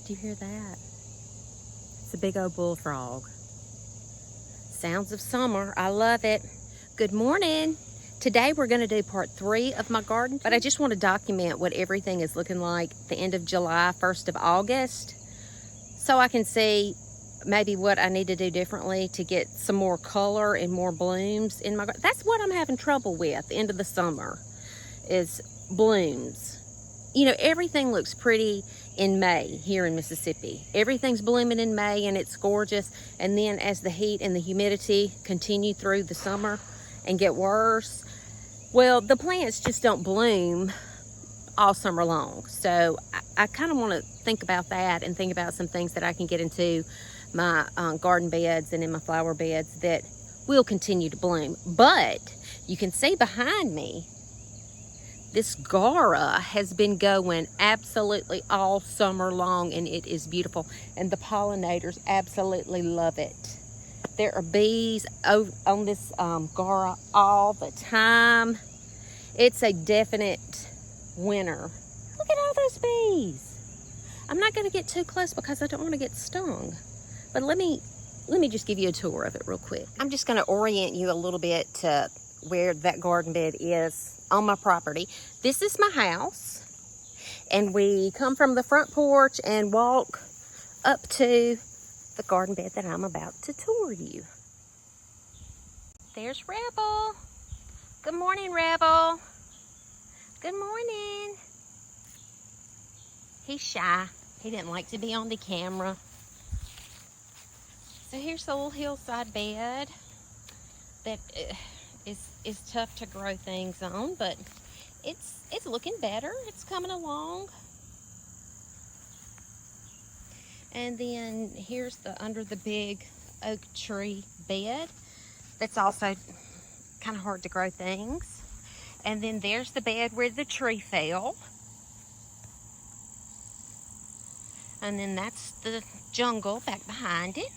Do you hear that? It's a big old bullfrog. Sounds of summer. I love it. Good morning. Today we're going to do part 3 of my garden, but I just want to document what everything is looking like the end of July, 1st of August, so I can see maybe what I need to do differently to get some more color and more blooms in my garden. That's what I'm having trouble with at the end of the summer, is blooms. You know, everything looks pretty in May here in Mississippi. Everything's blooming in May and it's gorgeous. And then as the heat and the humidity continue through the summer and get worse, well, the plants just don't bloom all summer long. So I kind of want to think about that and think about some things that I can get into my garden beds and in my flower beds that will continue to bloom. But you can see behind me, this Gara has been going absolutely all summer long, and it is beautiful. And the pollinators absolutely love it. There are bees on this Gara all the time. It's a definite winner. Look at all those bees. I'm not going to get too close because I don't want to get stung. But let me just give you a tour of it real quick. I'm just going to orient you a little bit to where that garden bed is on my property. This is my house, and we come from the front porch and walk up to the garden bed that I'm about to tour you. There's Rebel. Good morning, Rebel. Good morning. He's shy. He didn't like to be on the camera. So here's the little hillside bed that is tough to grow things on, but it's looking better. It's coming along. And then here's the under the big oak tree bed that's also kind of hard to grow things. And then there's the bed where the tree fell. And then that's the jungle back behind it.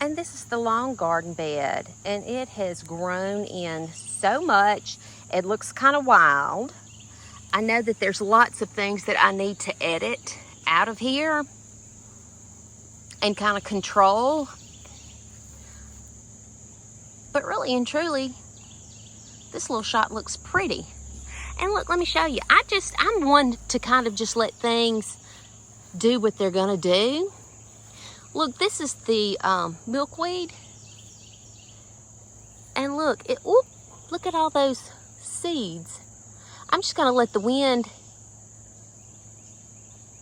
And this is the lawn garden bed, and it has grown in so much. It looks kind of wild. I know that there's lots of things that I need to edit out of here and kind of control. But really and truly, this little shot looks pretty. And look, let me show you. I'm one to kind of just let things do what they're gonna do. Look, this is the milkweed. And look, look at all those seeds. I'm just gonna let the wind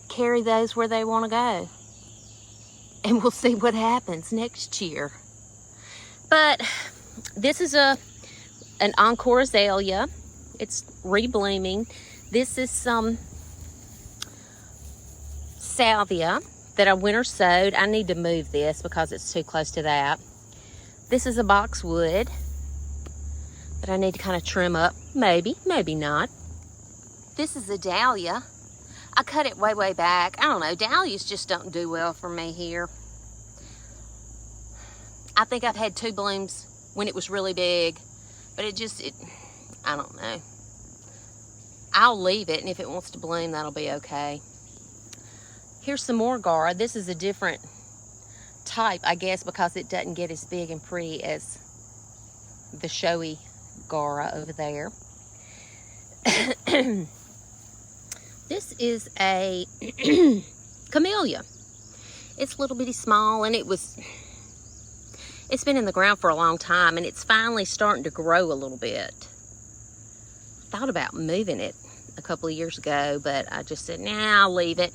carry those where they wanna go. And we'll see what happens next year. But this is an encore Aelia. It's reblooming. This is some salvia that I winter sowed. I need to move this because it's too close to that. This is a boxwood that I need to kind of trim up. Maybe, maybe not. This is a dahlia. I cut it way back. I don't know, dahlias just don't do well for me here. I think I've had 2 blooms when it was really big, but I don't know. I'll leave it, and if it wants to bloom, that'll be okay. Here's some more Gara. This is a different type, I guess, because it doesn't get as big and pretty as the showy Gara over there. This is a camellia. It's a little bitty small, and it's been in the ground for a long time, and it's finally starting to grow a little bit. Thought about moving it a couple of years ago, but I just said, nah, I'll leave it.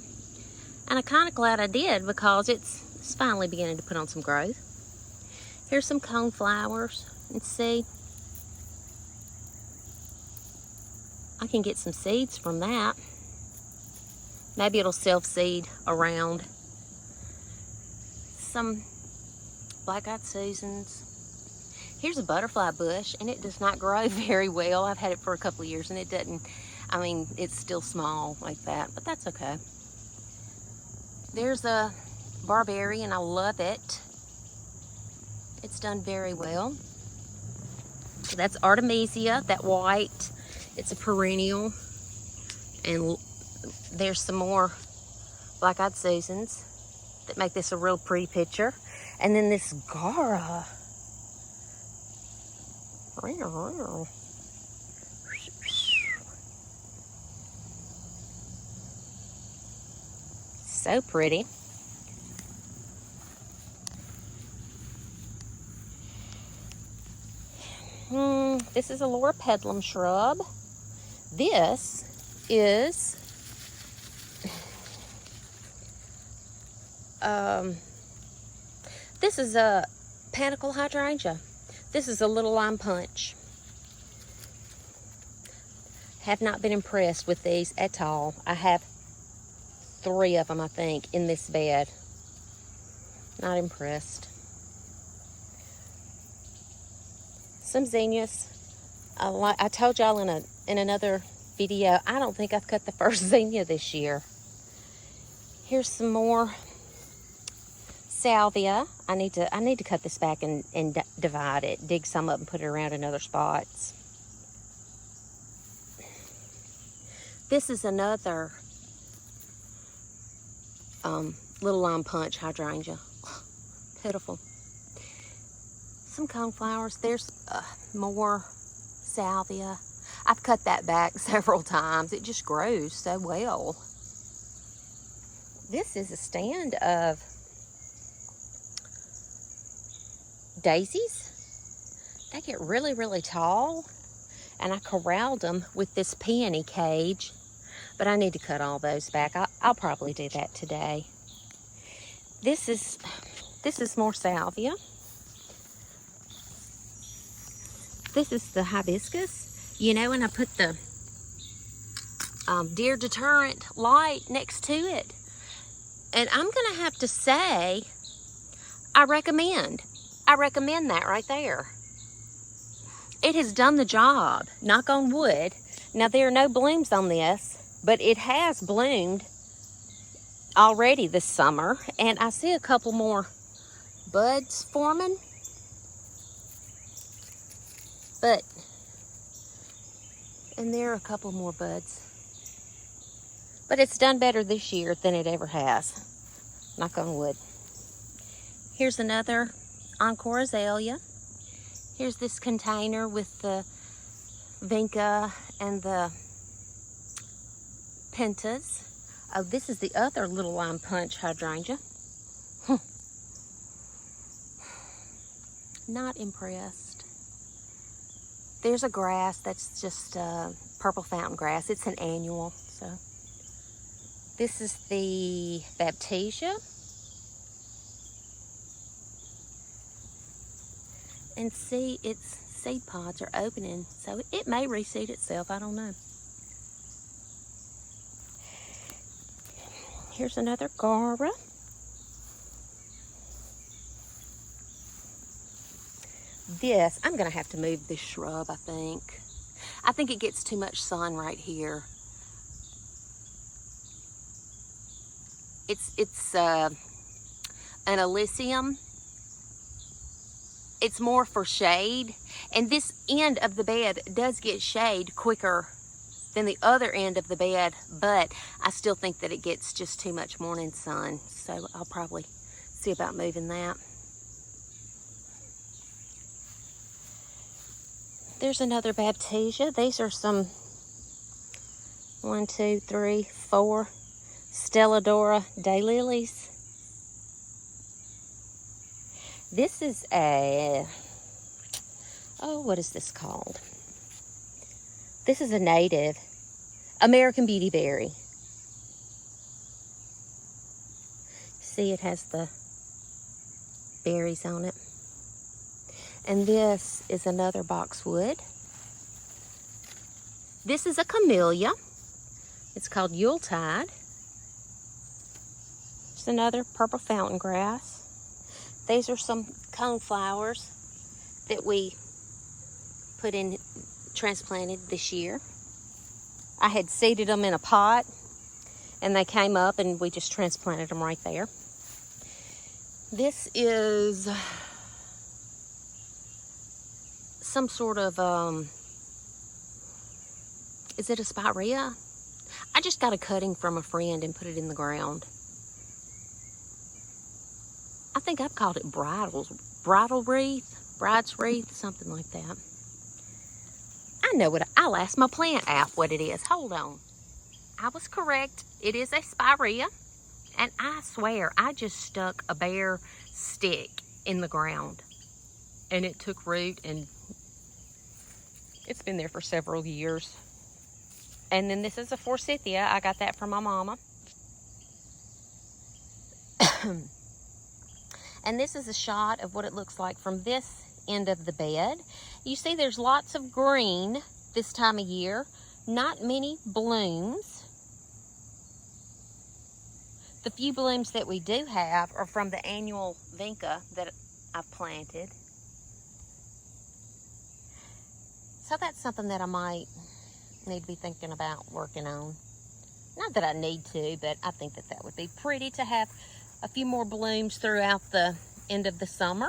And I'm kind of glad I did, because it's finally beginning to put on some growth. Here's some coneflowers. Let's see. I can get some seeds from that. Maybe it'll self-seed around. Some black-eyed Susans. Here's a butterfly bush, and it does not grow very well. I've had it for a couple of years, and it doesn't, I mean, it's still small like that, but that's okay. There's a barberry, and I love it. It's done very well. So that's Artemisia, that white. It's a perennial, and there's some more black-eyed Susans that make this a real pretty picture. And then this Gara. So pretty. This is a Laura Pedlum shrub. This is a panicle hydrangea. This is a little lime punch. Have not been impressed with these at all. I have 3 of them, I think, in this bed. Not impressed. Some zinnias. I told y'all in another video, I don't think I've cut the first zinnia this year. Here's some more salvia. I need to cut this back and divide it, dig some up and put it around in other spots. This is another little lime punch hydrangea. Pitiful. Some coneflowers. There's more salvia. I've cut that back several times. It just grows so well. This is a stand of daisies. They get really, really tall. And I corralled them with this peony cage. But I need to cut all those back. I'll probably do that today. This is more salvia. This is the hibiscus. You know, and I put the deer deterrent light next to it. And I'm going to have to say, I recommend that right there. It has done the job, knock on wood. Now, there are no blooms on this, but it has bloomed already this summer. And I see a couple more buds forming. And there are a couple more buds. But it's done better this year than it ever has. Knock on wood. Here's another Encore Aelia. Here's this container with the vinca and the pentas. Oh, this is the other little lime punch hydrangea. Not impressed. There's a grass that's just purple fountain grass. It's an annual, so. This is the Baptisia. And see, its seed pods are opening, so it may reseed itself, I don't know. Here's another Gara. This, I'm gonna have to move this shrub, I think. I think it gets too much sun right here. It's an Alysium. It's more for shade, and this end of the bed does get shade quicker than the other end of the bed, but I still think that it gets just too much morning sun, so I'll probably see about moving that. There's another Baptisia. These are some 1, 2, 3, 4 Stelladora daylilies. This is a, what is this called? This is a native American beautyberry. See, it has the berries on it. And this is another boxwood. This is a camellia. It's called Yuletide. There's another purple fountain grass. These are some coneflowers that we transplanted this year. I had seeded them in a pot and they came up and we just transplanted them right there. This is some sort of, is it a spirea? I just got a cutting from a friend and put it in the ground. I think I've called it bridal wreath, bride's wreath, something like that. I know what, I'll ask my plant app what it is. Hold on. I was correct. It is a spirea. And I swear, I just stuck a bare stick in the ground. And it took root, and it's been there for several years. And then this is a forsythia. I got that from my mama. And this is a shot of what it looks like from this end of the bed. You see there's lots of green this time of year. Not many blooms. The few blooms that we do have are from the annual vinca that I've planted. So that's something that I might need to be thinking about working on. Not that I need to, but I think that that would be pretty to have a few more blooms throughout the end of the summer.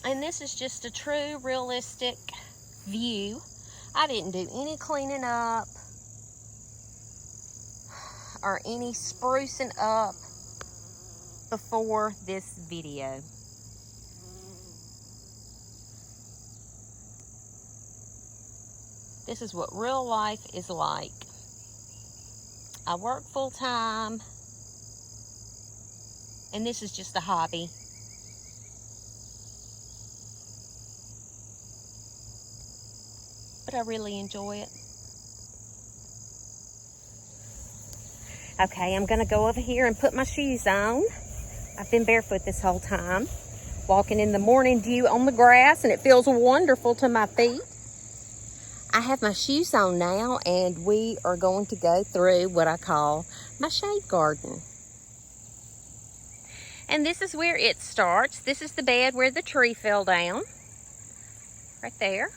And this is just a true realistic view. I didn't do any cleaning up or any sprucing up before this video. This is what real life is like. I work full time, and this is just a hobby. But I really enjoy it. Okay, I'm gonna go over here and put my shoes on. I've been barefoot this whole time, walking in the morning dew on the grass, and it feels wonderful to my feet. I have my shoes on now, and we are going to go through what I call my shade garden. And this is where it starts. This is the bed where the tree fell down, right there.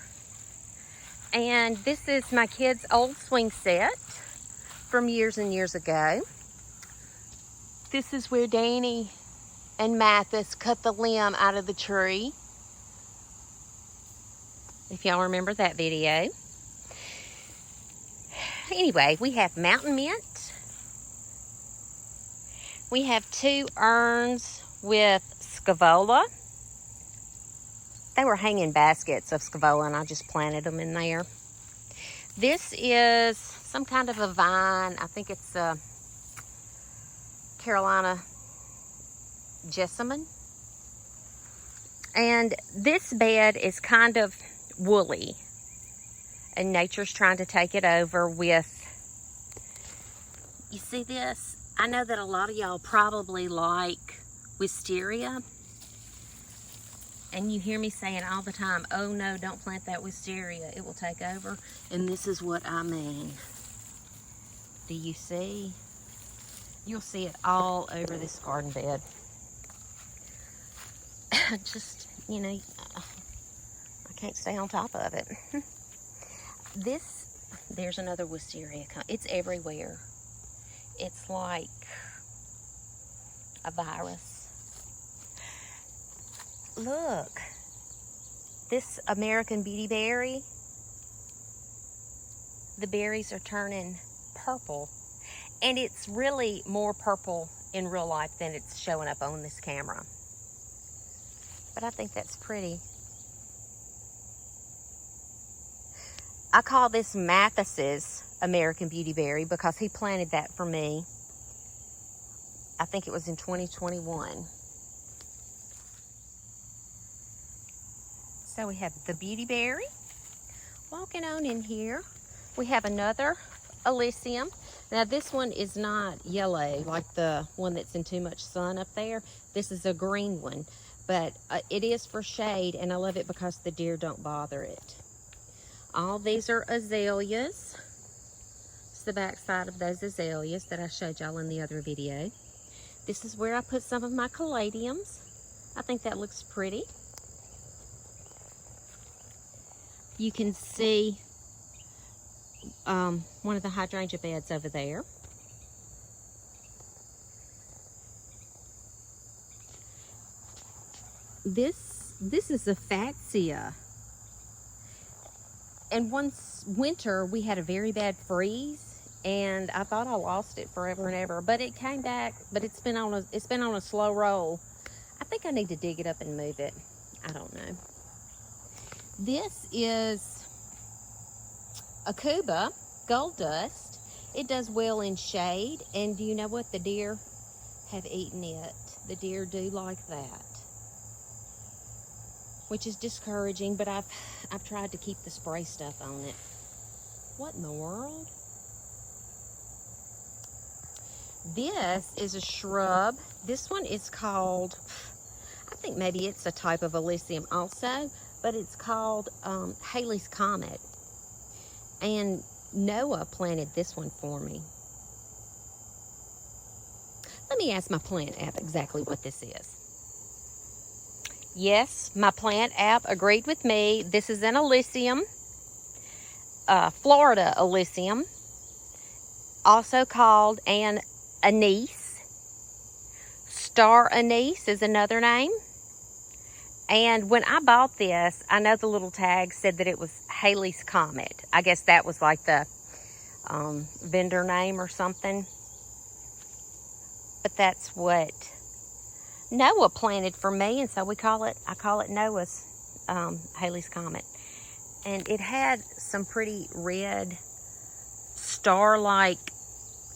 And this is my kids' old swing set from years and years ago. This is where Danny and Mathis cut the limb out of the tree, if y'all remember that video. Anyway, we have mountain mint. We have 2 urns with scaevola. They were hanging baskets of scaevola, and I just planted them in there. This is some kind of a vine. I think it's a Carolina jessamine. And this bed is kind of woolly, and nature's trying to take it over with, you see this? I know that a lot of y'all probably like Wysteria, and you hear me saying all the time, oh no, don't plant that Wysteria, it will take over. And this is what I mean. Do you see? You'll see it all over this garden bed. Just, you know, I can't stay on top of it. There's another Wysteria. It's everywhere. It's like a virus. Look, this American Beauty berry, the berries are turning purple, and it's really more purple in real life than it's showing up on this camera. But I think that's pretty. I call this Mathis's American Beauty berry because he planted that for me. I think it was in 2021. So we have the beauty berry. Walking on in here, we have another Alysium. Now this one is not yellow like the one that's in too much sun up there. This is a green one, but it is for shade, and I love it because the deer don't bother it. All these are azaleas. It's the back side of those azaleas that I showed y'all in the other video. This is where I put some of my caladiums. I think that looks pretty. You can see one of the hydrangea beds over there. This is a Fatsia. And once winter, we had a very bad freeze, and I thought I lost it forever and ever, but it came back. But it's been on a slow roll. I think I need to dig it up and move it. I don't know. This is a Cuba gold dust. It does well in shade, and do you know what? The deer have eaten it. The deer do like that, which is discouraging, but I've tried to keep the spray stuff on it. What in the world? This is a shrub. This one is called, I think maybe it's a type of Alysium also, but it's called Halley's Comet. And Noah planted this one for me. Let me ask my plant app exactly what this is. Yes, my plant app agreed with me. This is an Alysium, Florida Alysium, also called an anise. Star anise is another name. And when I bought this, I know the little tag said that it was Halley's Comet. I guess that was like the vendor name or something. But that's what Noah planted for me, and so I call it Noah's Halley's Comet. And it had some pretty red star-like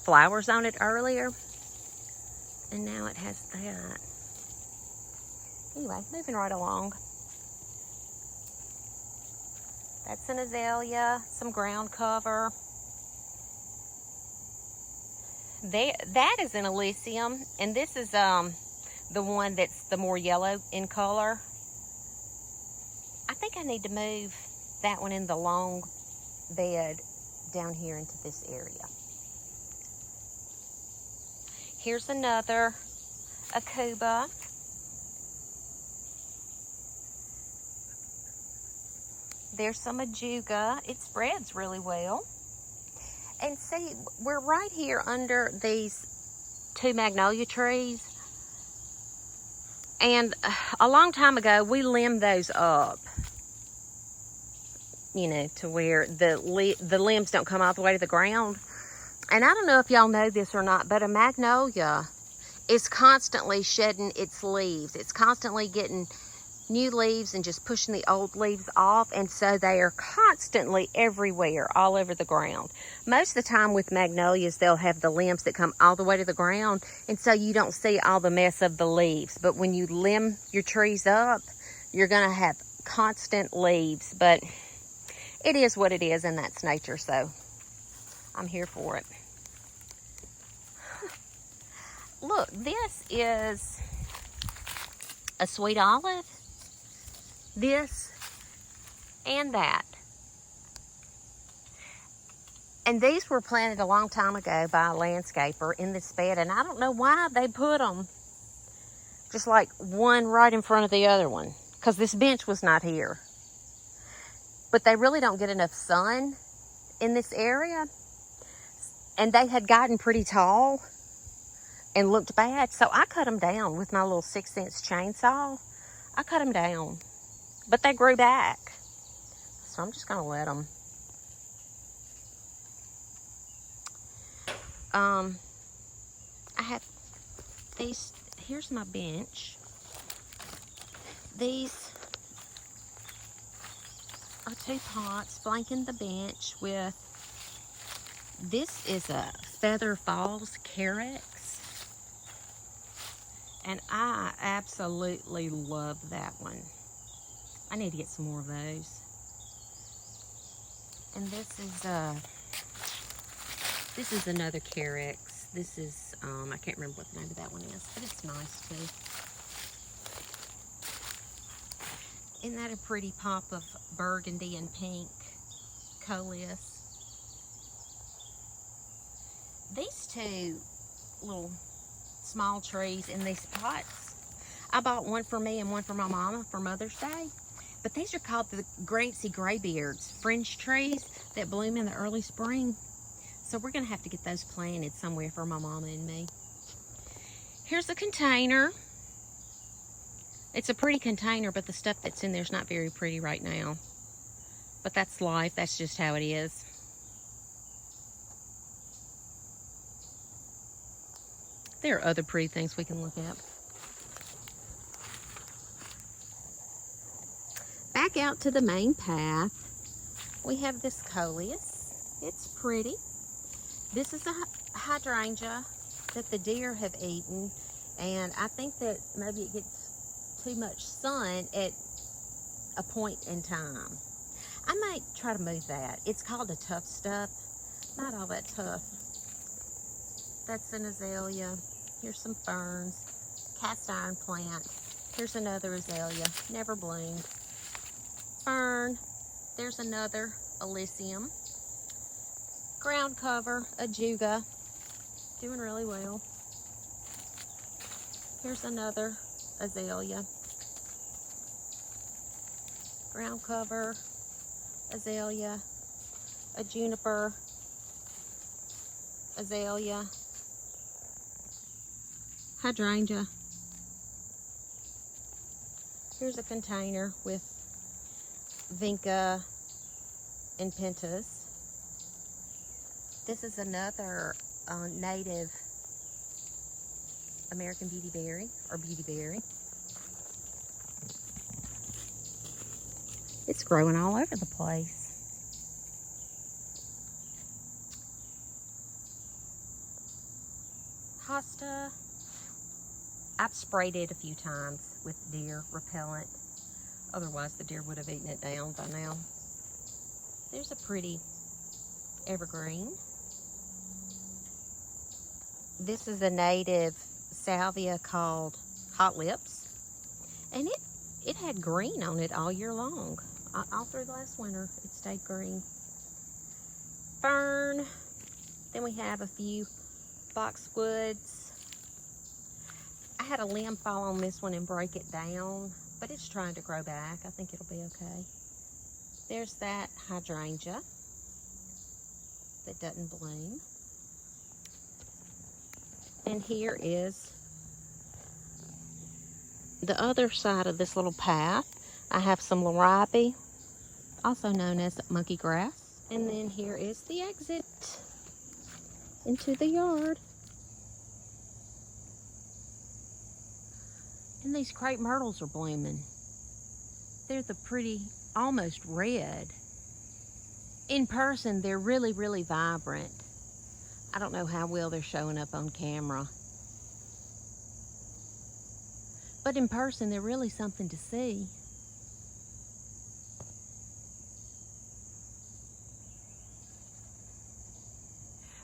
flowers on it earlier, and now it has that. Anyway, moving right along. That's an azalea, some ground cover. That is an Alysium, and this is the one that's the more yellow in color. I think I need to move that one in the long bed down here into this area. Here's another, a Cuba. There's some Ajuga. It spreads really well. And see, we're right here under these two magnolia trees. And a long time ago, we limbed those up, you know, to where the limbs don't come all the way to the ground. And I don't know if y'all know this or not, but a magnolia is constantly shedding its leaves. It's constantly getting new leaves and just pushing the old leaves off, and so they are constantly everywhere, all over the ground. Most of the time with magnolias, they'll have the limbs that come all the way to the ground, and so you don't see all the mess of the leaves. But when you limb your trees up, you're going to have constant leaves. But it is what it is, and that's nature, so I'm here for it. Look, this is a sweet olive. This and that. And these were planted a long time ago by a landscaper in this bed, and I don't know why they put them just like one right in front of the other one, because this bench was not here. But they really don't get enough sun in this area, and they had gotten pretty tall and looked bad, so I cut them down with my little 6-inch chainsaw. I cut them down. But they grew back, so I'm just going to let them. I have these. Here's my bench. These are 2 pots flanking the bench with, this is a Feather Falls Carex. And I absolutely love that one. I need to get some more of those. And this is another Carex. This is, I can't remember what the name of that one is, but it's nice too. Isn't that a pretty pop of burgundy and pink coleus? These 2 little small trees in these pots, I bought one for me and one for my mama for Mother's Day. But these are called the Grancy Graybeards, fringe trees that bloom in the early spring. So we're going to have to get those planted somewhere for my mama and me. Here's a container. It's a pretty container, but the stuff that's in there is not very pretty right now. But that's life. That's just how it is. There are other pretty things we can look at. Back out to the main path, we have this coleus. It's pretty. This is a hydrangea that the deer have eaten, and I think that maybe it gets too much sun at a point in time. I might try to move that. It's called a tough stuff. Not all that tough. That's an azalea. Here's some ferns. Cast iron plant. Here's another azalea. Never bloomed. Fern. There's another Alysium. Ground cover, a juga. Doing really well. Here's another azalea. Ground cover, azalea, a juniper, azalea, hydrangea. Here's a container with vinca and pentas. This is another native American beautyberry, or beautyberry. It's growing all over the place. Hosta. I've sprayed it a few times with deer repellent. Otherwise, the deer would have eaten it down by now. There's a pretty evergreen. This is a native salvia called Hot Lips. And it had green on it all year long. All through last winter, it stayed green. Fern. Then we have a few boxwoods. I had a limb fall on this one and break it down, but it's trying to grow back. I think it'll be okay. There's that hydrangea that doesn't bloom. And here is the other side of this little path. I have some larabi, also known as monkey grass. And then here is the exit into the yard. And these crepe myrtles are blooming. They're the pretty, almost red. In person, they're really, really vibrant. I don't know how well they're showing up on camera. But in person, they're really something to see.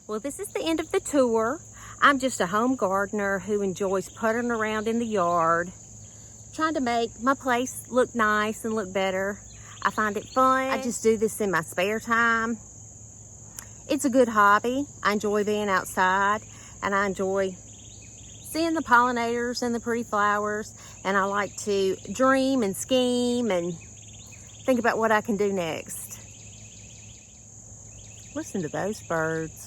Well, this is the end of the tour. I'm just a home gardener who enjoys puttering around in the yard, trying to make my place look nice and look better. I find it fun. I just do this in my spare time. It's a good hobby. I enjoy being outside, and I enjoy seeing the pollinators and the pretty flowers, and I like to dream and scheme and think about what I can do next. Listen to those birds.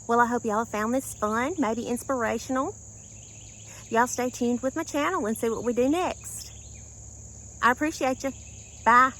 Well, I hope y'all found this fun, maybe inspirational. Y'all stay tuned with my channel and see what we do next. I appreciate you. Bye.